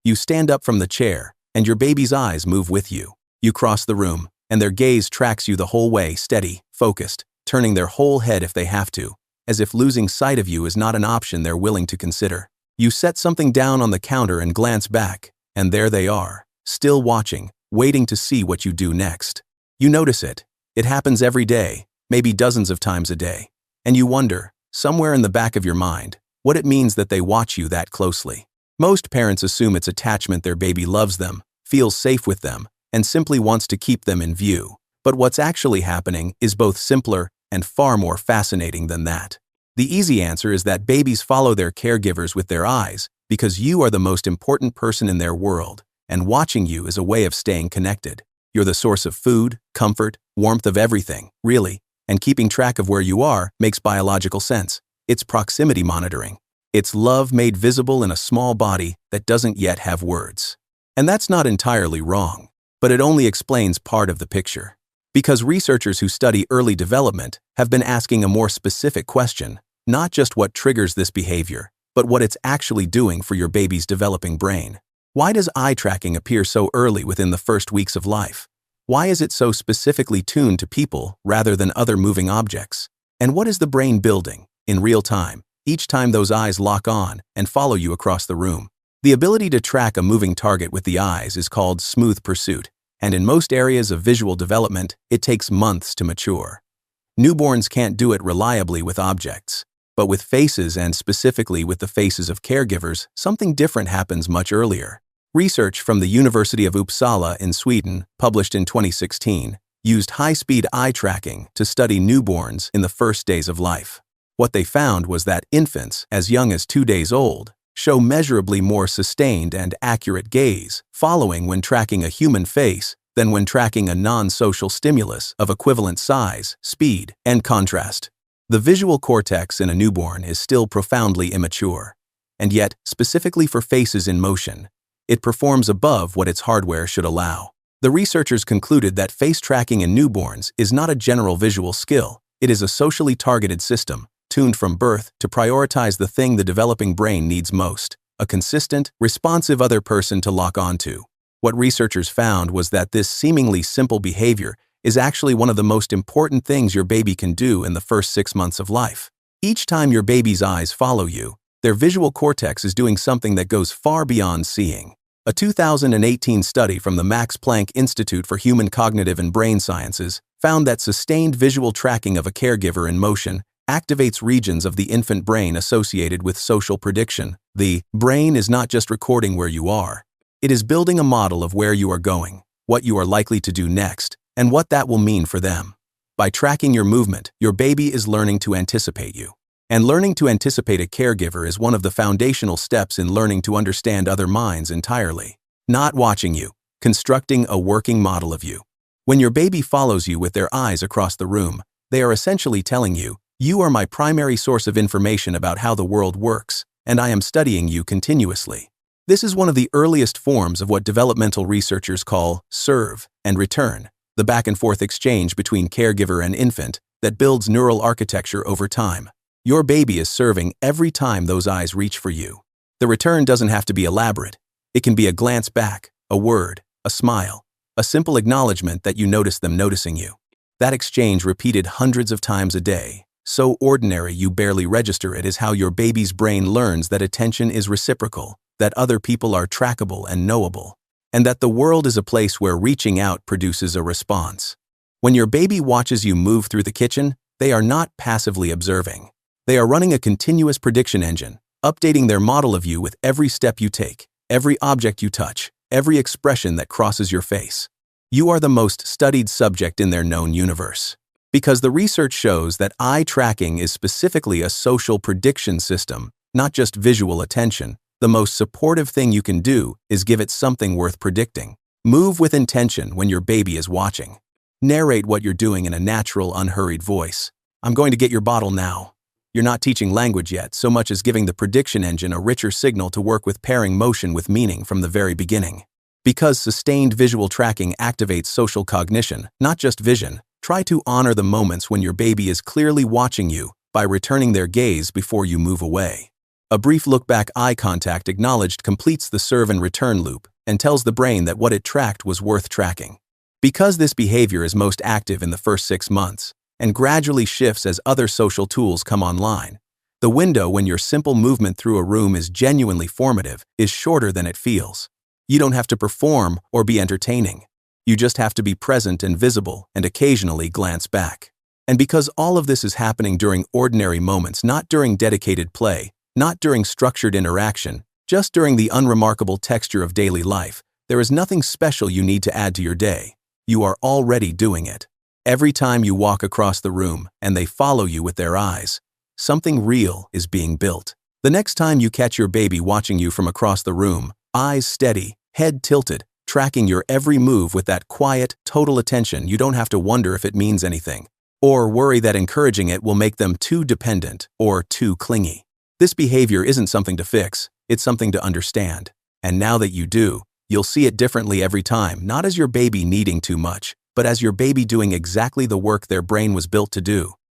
You stand up from the chair, and your baby's eyes move with you. You cross the room, and their gaze tracks you the whole way, steady, focused, turning their whole head if they have to, as if losing sight of you is not an option they're willing to consider. You set something down on the counter and glance back, and there they are, still watching, waiting to see what you do next. You notice it. It happens every day, maybe dozens of times a day. And you wonder, somewhere in the back of your mind, what it means that they watch you that closely. Most parents assume it's attachment. Their baby loves them, feels safe with them, and simply wants to keep them in view. But what's actually happening is both simpler and far more fascinating than that. The easy answer is that babies follow their caregivers with their eyes because you are the most important person in their world, and watching you is a way of staying connected. You're the source of food, comfort, warmth, of everything, really, and keeping track of where you are makes biological sense. It's proximity monitoring. It's love made visible in a small body that doesn't yet have words. And that's not entirely wrong, but it only explains part of the picture. Because researchers who study early development have been asking a more specific question, not just what triggers this behavior, but what it's actually doing for your baby's developing brain. Why does eye tracking appear so early within the first weeks of life? Why is it so specifically tuned to people rather than other moving objects? And what is the brain building, in real time, each time those eyes lock on and follow you across the room? The ability to track a moving target with the eyes is called smooth pursuit, and in most areas of visual development, it takes months to mature. Newborns can't do it reliably with objects, but with faces, and specifically with the faces of caregivers, something different happens much earlier. Research from the University of Uppsala in Sweden, published in 2016, used high-speed eye tracking to study newborns in the first days of life. What they found was that infants, as young as 2 days old, show measurably more sustained and accurate gaze following when tracking a human face than when tracking a non-social stimulus of equivalent size, speed, and contrast. The visual cortex in a newborn is still profoundly immature, and yet, specifically for faces in motion, it performs above what its hardware should allow. The researchers concluded that face tracking in newborns is not a general visual skill. It is a socially targeted system, tuned from birth to prioritize the thing the developing brain needs most, a consistent, responsive other person to lock onto. What researchers found was that this seemingly simple behavior is actually one of the most important things your baby can do in the first 6 months of life. Each time your baby's eyes follow you, their visual cortex is doing something that goes far beyond seeing. A 2018 study from the Max Planck Institute for Human Cognitive and Brain Sciences found that sustained visual tracking of a caregiver in motion activates regions of the infant brain associated with social prediction. The brain is not just recording where you are. It is building a model of where you are going, what you are likely to do next, and what that will mean for them. By tracking your movement, your baby is learning to anticipate you. And learning to anticipate a caregiver is one of the foundational steps in learning to understand other minds entirely. Not watching you, constructing a working model of you. When your baby follows you with their eyes across the room, they are essentially telling you, "You are my primary source of information about how the world works, and I am studying you continuously." This is one of the earliest forms of what developmental researchers call serve and return, the back-and-forth exchange between caregiver and infant that builds neural architecture over time. Your baby is serving every time those eyes reach for you. The return doesn't have to be elaborate. It can be a glance back, a word, a smile, a simple acknowledgement that you notice them noticing you. That exchange repeated hundreds of times a day, so ordinary you barely register it, is how your baby's brain learns that attention is reciprocal, that other people are trackable and knowable, and that the world is a place where reaching out produces a response. When your baby watches you move through the kitchen, they are not passively observing. They are running a continuous prediction engine, updating their model of you with every step you take, every object you touch, every expression that crosses your face. You are the most studied subject in their known universe. Because the research shows that eye tracking is specifically a social prediction system, not just visual attention, the most supportive thing you can do is give it something worth predicting. Move with intention when your baby is watching. Narrate what you're doing in a natural, unhurried voice. "I'm going to get your bottle now." You're not teaching language yet, so much as giving the prediction engine a richer signal to work with, pairing motion with meaning from the very beginning. Because sustained visual tracking activates social cognition, not just vision, try to honor the moments when your baby is clearly watching you by returning their gaze before you move away. A brief look-back eye contact acknowledged completes the serve and return loop and tells the brain that what it tracked was worth tracking. Because this behavior is most active in the first 6 months and gradually shifts as other social tools come online, the window when your simple movement through a room is genuinely formative is shorter than it feels. You don't have to perform or be entertaining. You just have to be present and visible and occasionally glance back. And because all of this is happening during ordinary moments, not during dedicated play, not during structured interaction, just during the unremarkable texture of daily life, there is nothing special you need to add to your day. You are already doing it. Every time you walk across the room and they follow you with their eyes, something real is being built. The next time you catch your baby watching you from across the room, eyes steady, head tilted, tracking your every move with that quiet, total attention, you don't have to wonder if it means anything, or worry that encouraging it will make them too dependent or too clingy. This behavior isn't something to fix, it's something to understand. And now that you do, you'll see it differently every time, not as your baby needing too much, but as your baby doing exactly the work their brain was built to do.